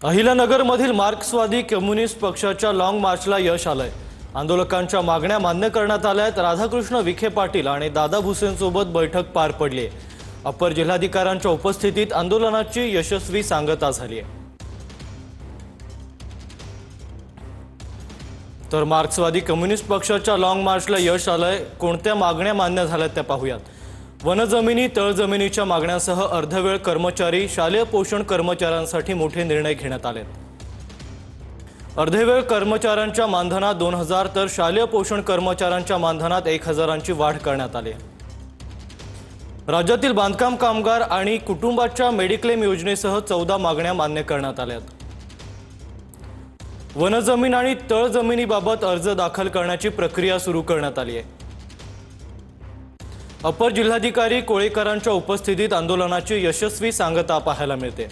अहिल्यानगरमधील मार्क्सवादी कम्युनिस्ट पक्षाच्या लॉंग मार्चला यश आलंय। आंदोलकांच्या मागण्या मान्य करण्यात आल्यात। राधाकृष्ण विखे पाटील आणि दादा भुसेंसोबत बैठक पार पडली आहे। अपर जिल्हाधिकाऱ्यांच्या उपस्थितीत आंदोलनाची यशस्वी सांगता झाली आहे। तर मार्क्सवादी कम्युनिस्ट पक्षाच्या लॉंग मार्चला यश आलंय। कोणत्या मागण्या मान्य झाल्यात त्या पाहूयात। वनजमिनी तळजमिनीच्या मागण्यांसह अर्धवेळ कर्मचारी, शालेय पोषण कर्मचाऱ्यांसाठी मोठे निर्णय घेण्यात आले। अर्धवेळ कर्मचाऱ्यांच्या मानधनात 2000 तर शालेय पोषण कर्मचाऱ्यांच्या मानधनात 1000ची वाढ करण्यात आली। राज्यातील बांधकाम कामगार आणि कुटुंबाच्या मेडिक्लेम योजनेसह 14 मागण्या मान्य करण्यात आल्या। वनजमीन आणि तळजमिनीबाबत अर्ज दाखल करण्याची प्रक्रिया सुरू करण्यात आली आहे। अपर जिल्हाधिकारी कोळेकरांच्या उपस्थितीत आंदोलनाची यशस्वी सांगता पाहायला मिळते।